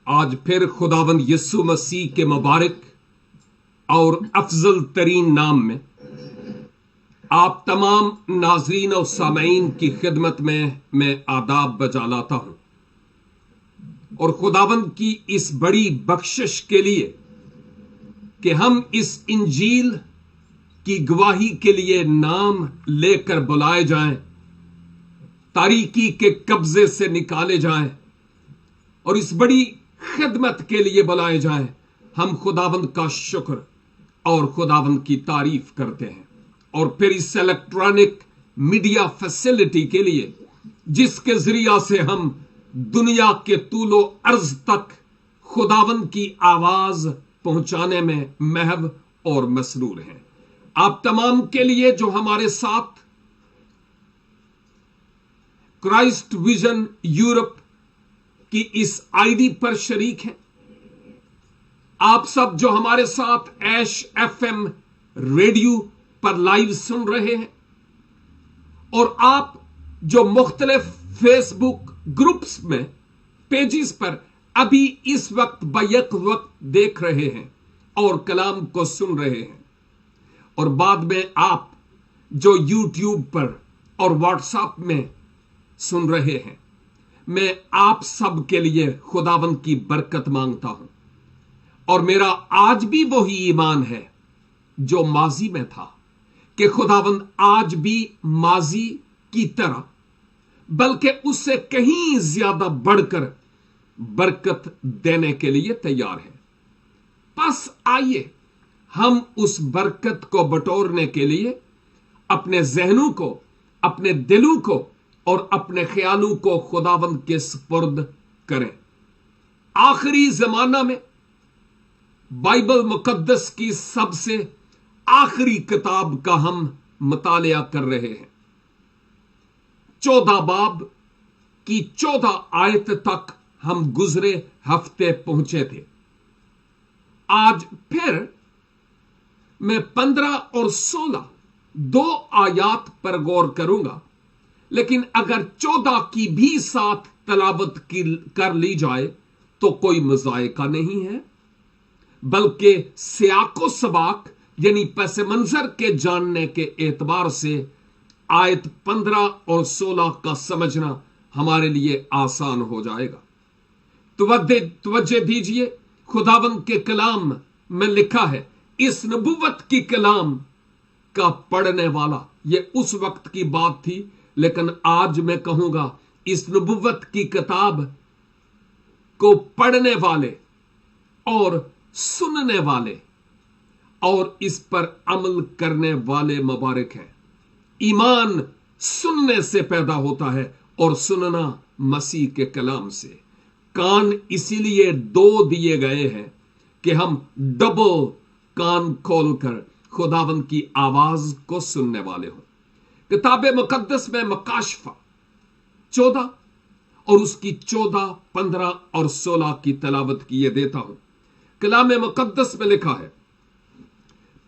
آج پھر خداوند یسوع مسیح کے مبارک اور افضل ترین نام میں آپ تمام ناظرین اور سامعین کی خدمت میں آداب بجا لاتا ہوں، اور خداوند کی اس بڑی بخشش کے لیے کہ ہم اس انجیل کی گواہی کے لیے نام لے کر بلائے جائیں، تاریکی کے قبضے سے نکالے جائیں اور اس بڑی خدمت کے لیے بلائے جائیں۔ ہم خداوند کا شکر اور خداوند کی تعریف کرتے ہیں، اور پھر اس الیکٹرانک میڈیا فیسلٹی کے لیے جس کے ذریعہ سے ہم دنیا کے طول و عرض تک خداوند کی آواز پہنچانے میں محو اور مسرور ہیں۔ آپ تمام کے لیے جو ہمارے ساتھ کرائسٹ ویژن یورپ کی اس آئی ڈی پر شریک ہیں، آپ سب جو ہمارے ساتھ ایش ایف ایم ریڈیو پر لائیو سن رہے ہیں، اور آپ جو مختلف فیس بک گروپس میں پیجز پر ابھی اس وقت بیک وقت دیکھ رہے ہیں اور کلام کو سن رہے ہیں، اور بعد میں آپ جو یوٹیوب پر اور واٹس ایپ میں سن رہے ہیں، میں آپ سب کے لیے خداوند کی برکت مانگتا ہوں۔ اور میرا آج بھی وہی ایمان ہے جو ماضی میں تھا، کہ خداوند آج بھی ماضی کی طرح بلکہ اس سے کہیں زیادہ بڑھ کر برکت دینے کے لیے تیار ہے۔ پس آئیے ہم اس برکت کو بٹورنے کے لیے اپنے ذہنوں کو، اپنے دلوں کو اور اپنے خیالوں کو خداوند کے سپرد کریں۔ آخری زمانہ میں بائبل مقدس کی سب سے آخری کتاب کا ہم مطالعہ کر رہے ہیں۔ 14 باب کی 14 آیت تک ہم گزرے ہفتے پہنچے تھے۔ آج پھر میں 15 اور 16 دو آیات پر غور کروں گا، لیکن اگر 14 کی بھی ساتھ تلاوت کر لی جائے تو کوئی مذائقہ نہیں ہے، بلکہ سیاق و سباق یعنی پس منظر کے جاننے کے اعتبار سے آیت 15 اور 16 کا سمجھنا ہمارے لیے آسان ہو جائے گا۔ توجہ دیجئے، خداوند کے کلام میں لکھا ہے، اس نبوت کی کلام کا پڑھنے والا، یہ اس وقت کی بات تھی، لیکن آج میں کہوں گا اس نبوت کی کتاب کو پڑھنے والے اور سننے والے اور اس پر عمل کرنے والے مبارک ہیں۔ ایمان سننے سے پیدا ہوتا ہے اور سننا مسیح کے کلام سے۔ کان اسی لیے 2 دیے گئے ہیں کہ ہم ڈبل کان کھول کر خداوند کی آواز کو سننے والے ہوں۔ کتاب مقدس میں مکاشفہ 14 اور اس کی 14، 15 اور 16 کی تلاوت کیے دیتا ہوں۔ کلام مقدس میں لکھا ہے،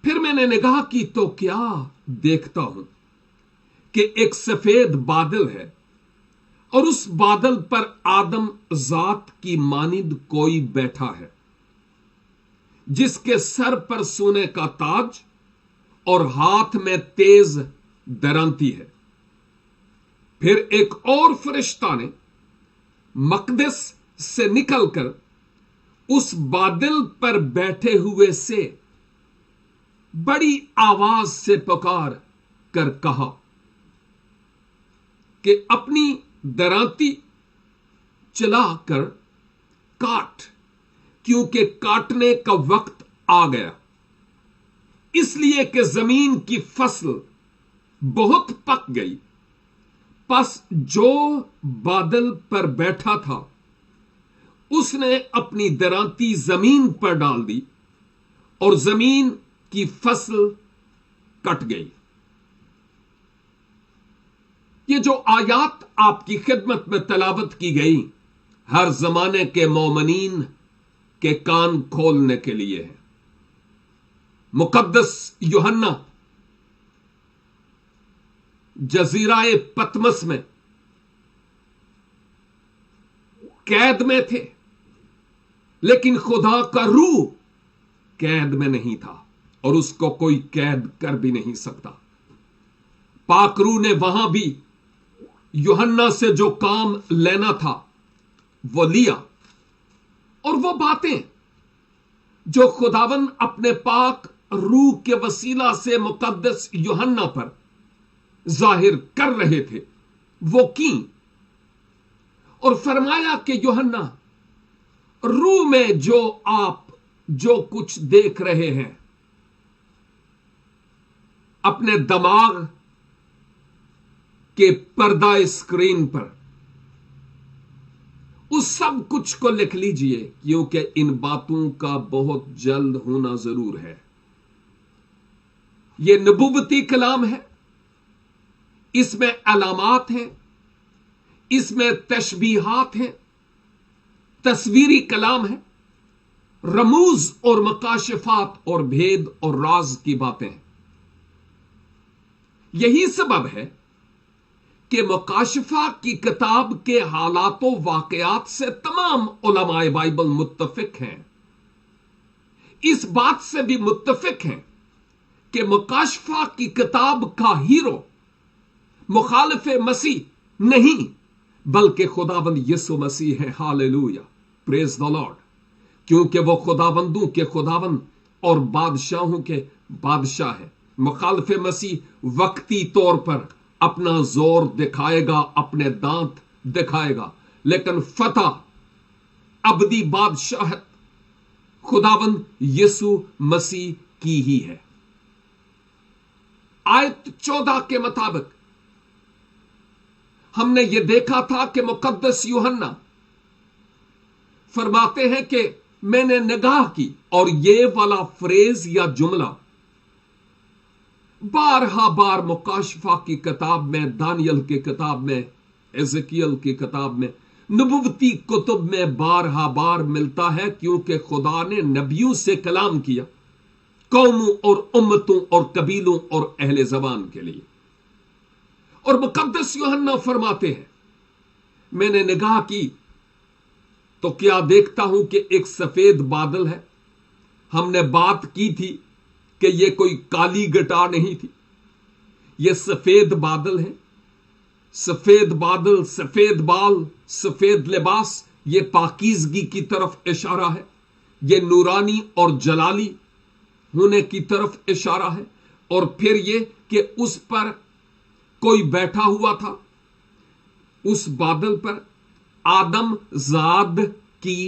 پھر میں نے نگاہ کی تو کیا دیکھتا ہوں کہ ایک سفید بادل ہے، اور اس بادل پر آدم ذات کی مانند کوئی بیٹھا ہے، جس کے سر پر سونے کا تاج اور ہاتھ میں تیز درانتی ہے۔ پھر ایک اور فرشتہ نے مقدس سے نکل کر اس بادل پر بیٹھے ہوئے سے بڑی آواز سے پکار کر کہا کہ اپنی درانتی چلا کر کاٹ، کیونکہ کاٹنے کا وقت آ گیا، اس لیے کہ زمین کی فصل بہت پک گئی۔ پس جو بادل پر بیٹھا تھا اس نے اپنی درانتی زمین پر ڈال دی، اور زمین کی فصل کٹ گئی۔ یہ جو آیات آپ کی خدمت میں تلاوت کی گئی ہر زمانے کے مومنین کے کان کھولنے کے لیے ہے۔ مقدس یوحنا جزیرہ پتمس میں قید میں تھے، لیکن خدا کا روح قید میں نہیں تھا اور اس کو کوئی قید کر بھی نہیں سکتا۔ پاک روح نے وہاں بھی یوحنا سے جو کام لینا تھا وہ لیا، اور وہ باتیں جو خداوند اپنے پاک روح کے وسیلہ سے مقدس یوحنا پر ظاہر کر رہے تھے وہ کی، اور فرمایا کہ یوحنا، روح میں آپ جو کچھ دیکھ رہے ہیں اپنے دماغ کے پردہ اسکرین پر، اس سب کچھ کو لکھ لیجئے، کیونکہ ان باتوں کا بہت جلد ہونا ضرور ہے۔ یہ نبوتی کلام ہے، اس میں علامات ہیں، اس میں تشبیہات ہیں، تصویری کلام ہے، رموز اور مکاشفات اور بھید اور راز کی باتیں ہیں۔ یہی سبب ہے کہ مکاشفہ کی کتاب کے حالات و واقعات سے تمام علماء بائبل متفق ہیں، اس بات سے بھی متفق ہیں کہ مکاشفہ کی کتاب کا ہیرو مخالف مسیح نہیں بلکہ خداوند یسوع مسیح ہے۔ ہاللویا، پریز دی لارڈ، کیونکہ وہ خداوندوں کے خداوند اور بادشاہوں کے بادشاہ ہے۔ مخالف مسیح وقتی طور پر اپنا زور دکھائے گا، اپنے دانت دکھائے گا، لیکن فتح ابدی بادشاہت خداوند یسوع مسیح کی ہی ہے۔ آیت 14 کے مطابق ہم نے یہ دیکھا تھا کہ مقدس یوحنا فرماتے ہیں کہ میں نے نگاہ کی، اور یہ والا فریز یا جملہ بارہا بار مکاشفہ کی کتاب میں، دانیل کی کتاب میں، ایزیکیل کی کتاب میں، نبوتی کتب میں بارہا بار ملتا ہے، کیونکہ خدا نے نبیوں سے کلام کیا قوموں اور امتوں اور قبیلوں اور اہل زبان کے لیے۔ اور مقدس یوحنا فرماتے ہیں میں نے نگاہ کی تو کیا دیکھتا ہوں کہ ایک سفید بادل ہے۔ ہم نے بات کی تھی کہ یہ کوئی کالی گٹا نہیں تھی، یہ سفید بادل ہے۔ سفید بادل، سفید بال، سفید لباس، یہ پاکیزگی کی طرف اشارہ ہے، یہ نورانی اور جلالی ہونے کی طرف اشارہ ہے۔ اور پھر یہ کہ اس پر کوئی بیٹھا ہوا تھا، اس بادل پر آدم زاد کی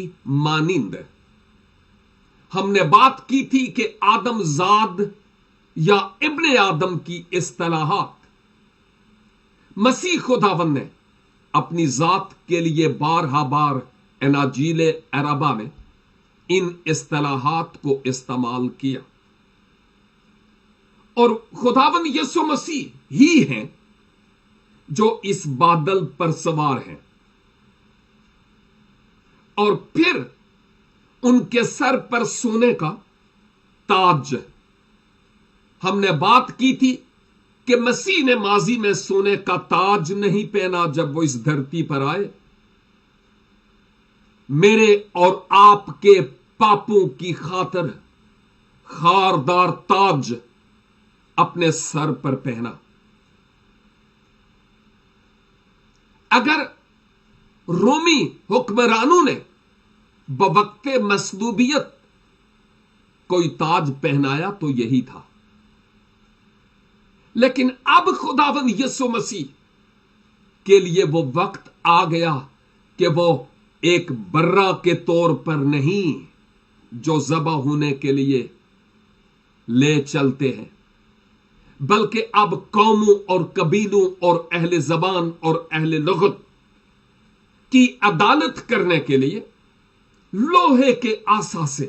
مانند۔ ہم نے بات کی تھی کہ آدم زاد یا ابن آدم کی اصطلاحات مسیح خداوند نے اپنی ذات کے لیے بارہا بار اناجیل عربہ میں ان اصطلاحات کو استعمال کیا، اور خداوند یسوع مسیح ہی ہیں جو اس بادل پر سوار ہیں، اور پھر ان کے سر پر سونے کا تاج۔ ہم نے بات کی تھی کہ مسیح نے ماضی میں سونے کا تاج نہیں پہنا جب وہ اس دھرتی پر آئے، میرے اور آپ کے پاپوں کی خاطر خاردار تاج اپنے سر پر پہنا۔ اگر رومی حکمرانوں نے بوقت مصلوبیت کوئی تاج پہنایا تو یہی تھا، لیکن اب خداوند یسوع مسیح کے لیے وہ وقت آ گیا کہ وہ ایک برہ کے طور پر نہیں جو ذبح ہونے کے لیے لے چلتے ہیں، بلکہ اب قوموں اور قبیلوں اور اہل زبان اور اہل لغت کی عدالت کرنے کے لیے لوہے کے آسا سے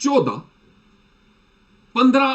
14, 15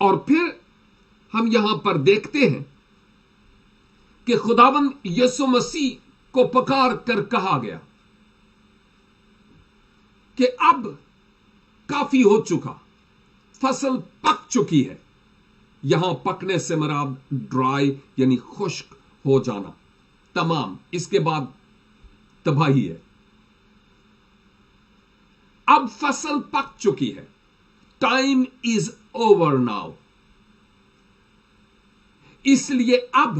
اور پھر ہم یہاں پر دیکھتے ہیں کہ خداوند یسوع مسیح کو پکار کر کہا گیا کہ اب کافی ہو چکا، فصل پک چکی ہے۔ یہاں پکنے سے مراد ڈرائی یعنی خشک ہو جانا، تمام، اس کے بعد تباہی ہے۔ اب فصل پک چکی ہے، ٹائم از اوور ناؤ۔ اس لیے اب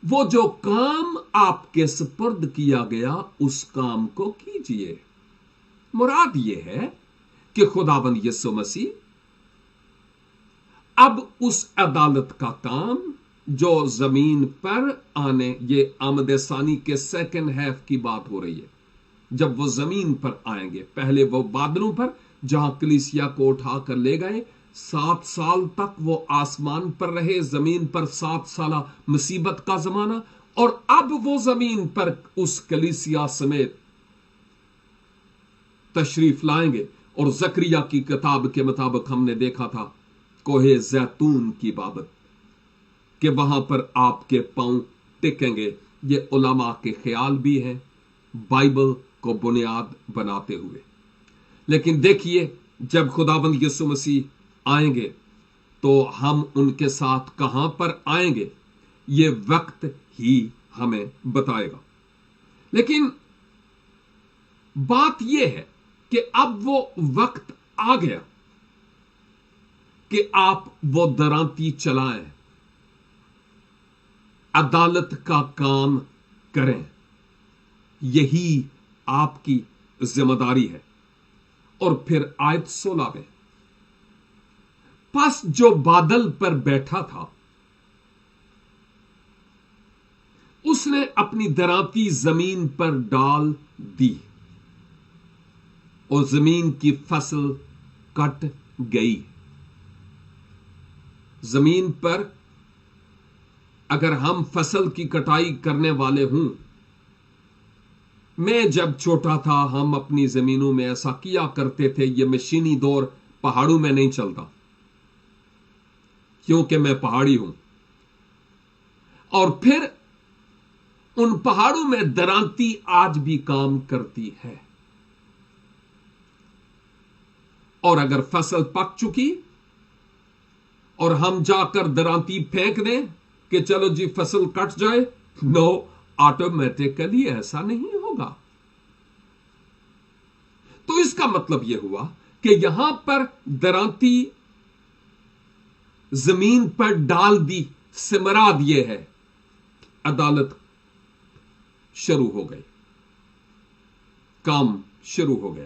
وہ جو کام آپ کے سپرد کیا گیا اس کام کو کیجیے۔ مراد یہ ہے کہ خداوند یسوع مسیح اب اس عدالت کا کام جو زمین پر آنے، یہ آمد ثانی کے سیکنڈ ہیف کی بات ہو رہی ہے، جب وہ زمین پر آئیں گے، پہلے وہ بادلوں پر جہاں کلیسیا کو اٹھا کر لے گئے، 7 سال تک وہ آسمان پر رہے، زمین پر 7 سالہ مصیبت کا زمانہ، اور اب وہ زمین پر اس کلیسیا سمیت تشریف لائیں گے۔ اور زکریا کی کتاب کے مطابق ہم نے دیکھا تھا کوہ زیتون کی بابت کہ وہاں پر آپ کے پاؤں ٹکیں گے۔ یہ علماء کے خیال بھی ہیں بائبل کو بنیاد بناتے ہوئے۔ لیکن دیکھیے، جب خداوند یسوع مسیح آئیں گے تو ہم ان کے ساتھ کہاں پر آئیں گے، یہ وقت ہی ہمیں بتائے گا۔ لیکن بات یہ ہے کہ اب وہ وقت آ گیا کہ آپ وہ درانتی چلائیں، عدالت کا کام کریں۔ یہی آپ کی ذمہ داری ہے۔ اور پھر آیت 16 میں، پس جو بادل پر بیٹھا تھا اس نے اپنی درانتی زمین پر ڈال دی اور زمین کی فصل کٹ گئی۔ زمین پر اگر ہم فصل کی کٹائی کرنے والے ہوں، میں جب چھوٹا تھا ہم اپنی زمینوں میں ایسا کیا کرتے تھے۔ یہ مشینی دور پہاڑوں میں نہیں چلتا کیونکہ میں پہاڑی ہوں، اور پھر ان پہاڑوں میں درانتی آج بھی کام کرتی ہے۔ اور اگر فصل پک چکی اور ہم جا کر درانتی پھینک دیں کہ چلو جی فصل کٹ جائے، نو، آٹومیٹیکلی ایسا نہیں ہوگا۔ تو اس کا مطلب یہ ہوا کہ یہاں پر درانتی زمین پر ڈال دی سے مراد یہ ہے عدالت شروع ہو گئی، کام شروع ہو گیا۔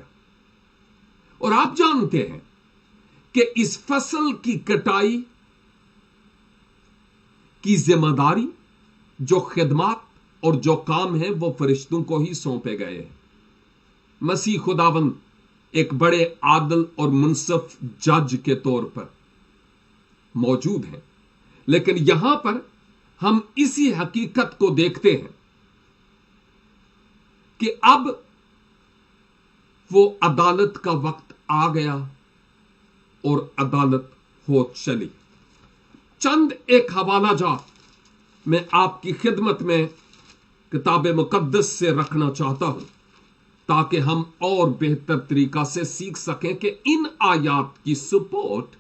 اور آپ جانتے ہیں کہ اس فصل کی کٹائی کی ذمہ داری، جو خدمات اور جو کام ہے، وہ فرشتوں کو ہی سونپے گئے ہیں۔ مسیح خداوند ایک بڑے عادل اور منصف جج کے طور پر موجود ہیں، لیکن یہاں پر ہم اسی حقیقت کو دیکھتے ہیں کہ اب وہ عدالت کا وقت آ گیا اور عدالت ہو چلی۔ چند ایک حوالہ جات میں آپ کی خدمت میں کتاب مقدس سے رکھنا چاہتا ہوں تاکہ ہم اور بہتر طریقہ سے سیکھ سکیں کہ ان آیات کی سپورٹ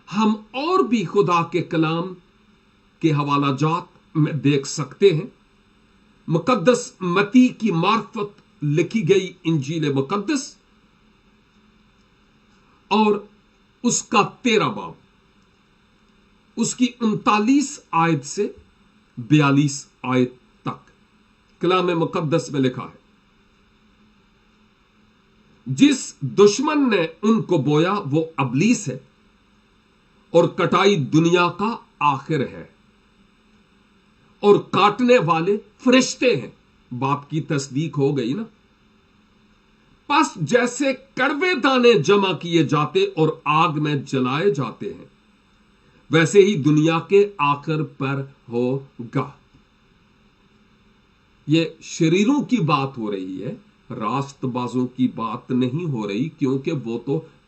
ہم اور بھی خدا کے کلام کے حوالہ جات میں دیکھ سکتے ہیں۔ مقدس متی کی معرفت لکھی گئی انجیل مقدس اور اس کا 13 باب، اس کی 39 آیت سے 42 آیت تک کلام مقدس میں لکھا ہے، جس دشمن نے ان کو بویا وہ ابلیس ہے اور کٹائی دنیا کا آخر ہے، اور کاٹنے والے فرشتے ہیں۔ بات کی تصدیق ہو گئی نا؟ پس جیسے کڑوے دانے جمع کیے جاتے اور آگ میں جلائے جاتے ہیں، ویسے ہی دنیا کے آخر پر ہوگا۔ یہ شریروں کی بات ہو رہی ہے، راست بازوں کی بات نہیں ہو رہی، کیونکہ وہ تو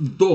2,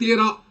13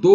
2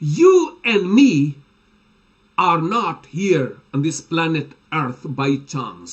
You and me are not here on this planet Earth by chance.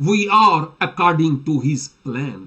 We are according to his plan.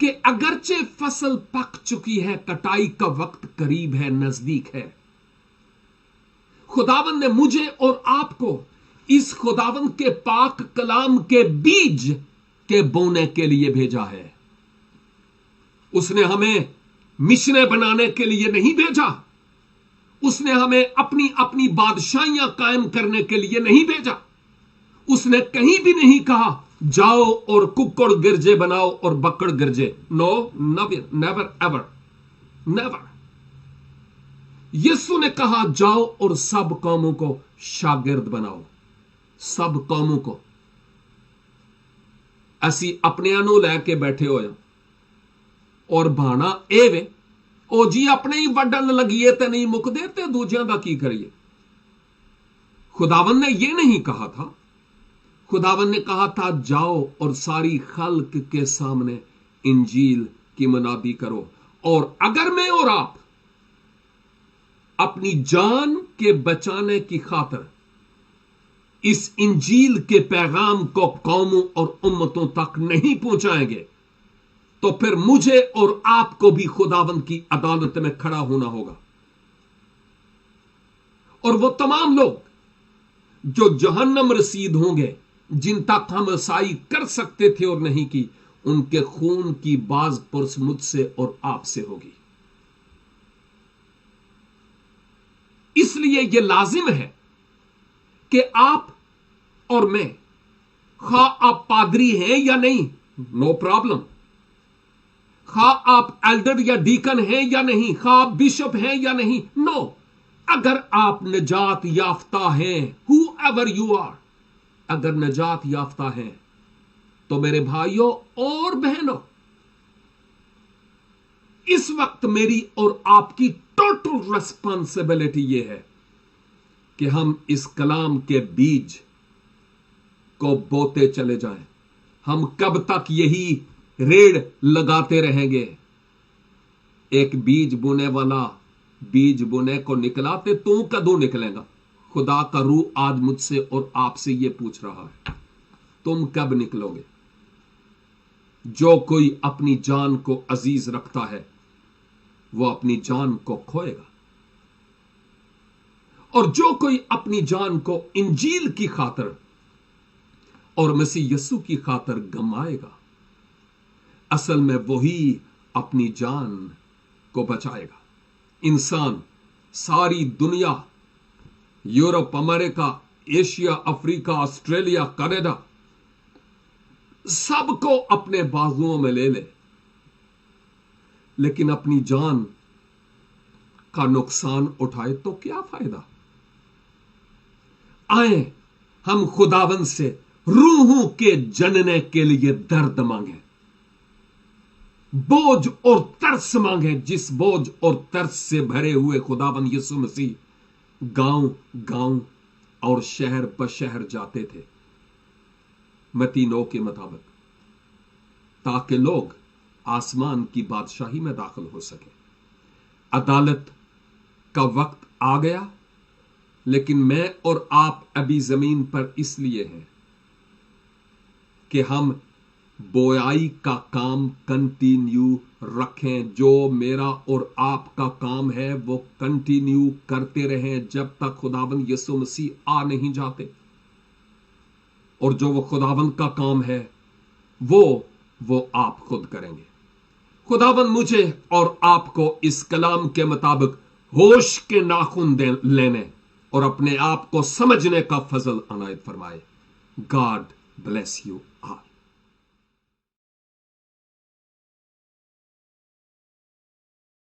کہ اگرچہ فصل پک چکی ہے، کٹائی کا وقت قریب ہے، نزدیک ہے، خداوند نے مجھے اور آپ کو اس خداوند کے پاک کلام کے بیج کے بونے کے لیے بھیجا ہے۔ اس نے ہمیں مشنیں بنانے کے لیے نہیں بھیجا، اس نے ہمیں اپنی اپنی بادشاہیاں قائم کرنے کے لیے نہیں بھیجا۔ اس نے کہیں بھی نہیں کہا جاؤ اور ککڑ گرجے بناؤ اور بکڑ گرجے۔ نو، نیور ایور، نیور۔ یسوع نے کہا جاؤ اور سب قوموں کو شاگرد بناؤ، سب قوموں کو۔ اسی اپنے انو لے کے بیٹھے ہوئے اور بہانا اے وے او جی اپنے ہی وڈن لگیے تے نہیں مک دیتے، دوجیاں دا کی کریے۔ خداوند نے یہ نہیں کہا تھا، خداوند نے کہا تھا جاؤ اور ساری خلق کے سامنے انجیل کی منادی کرو، اور اگر میں اور آپ اپنی جان کے بچانے کی خاطر اس انجیل کے پیغام کو قوموں اور امتوں تک نہیں پہنچائیں گے تو پھر مجھے اور آپ کو بھی خداوند کی عدالت میں کھڑا ہونا ہوگا۔ اور وہ تمام لوگ جو جہنم رسید ہوں گے، جن تک ہم رسائی کر سکتے تھے اور نہیں کی، ان کے خون کی باز پرس مجھ سے اور آپ سے ہوگی۔ اس لیے یہ لازم ہے کہ آپ اور میں، خواہ آپ پادری ہیں یا نہیں، نو پرابلم، خواہ آپ ایلڈر یا ڈیکن ہیں یا نہیں، خواہ آپ بشپ ہیں یا نہیں، نو، اگر آپ نجات یافتہ ہیں، ہو ایور یو آر، اگر نجات یافتہ ہیں تو میرے بھائیوں اور بہنوں، اس وقت میری اور آپ کی ٹوٹل ریسپانسبلٹی یہ ہے کہ ہم اس کلام کے بیج کو بوتے چلے جائیں۔ ہم کب تک یہی ریڑ لگاتے رہیں گے؟ ایک بیج بونے والا بیج بونے کو نکلا تو کدوں نکلے گا؟ خدا کا روح آج مجھ سے اور آپ سے یہ پوچھ رہا ہے، تم کب نکلو گے؟ جو کوئی اپنی جان کو عزیز رکھتا ہے وہ اپنی جان کو کھوئے گا، اور جو کوئی اپنی جان کو انجیل کی خاطر اور مسیح یسوع کی خاطر گمائے گا، اصل میں وہی اپنی جان کو بچائے گا۔ انسان ساری دنیا، یورپ، امریکہ، ایشیا، افریقہ، آسٹریلیا، کینیڈا، سب کو اپنے بازوؤں میں لے لے، لیکن اپنی جان کا نقصان اٹھائے تو کیا فائدہ؟ آئیں ہم خداوند سے روحوں کے جننے کے لیے درد مانگیں، بوجھ اور ترس مانگیں، جس بوجھ اور ترس سے بھرے ہوئے خداوند یسوع مسیح گاؤں گاؤں اور شہر بشہر جاتے تھے متی 9 کے مطابق، تاکہ لوگ آسمان کی بادشاہی میں داخل ہو سکے۔ عدالت کا وقت آ گیا، لیکن میں اور آپ ابھی زمین پر اس لیے ہیں کہ ہم بویائی کا کام کنٹینیو رکھیں۔ جو میرا اور آپ کا کام ہے وہ کنٹینیو کرتے رہیں جب تک خداوند یسوع مسیح آ نہیں جاتے، اور جو وہ خداوند کا کام ہے وہ آپ خود کریں گے۔ خداوند مجھے اور آپ کو اس کلام کے مطابق ہوش کے ناخن لینے اور اپنے آپ کو سمجھنے کا فضل عنایت فرمائے۔ God bless you all.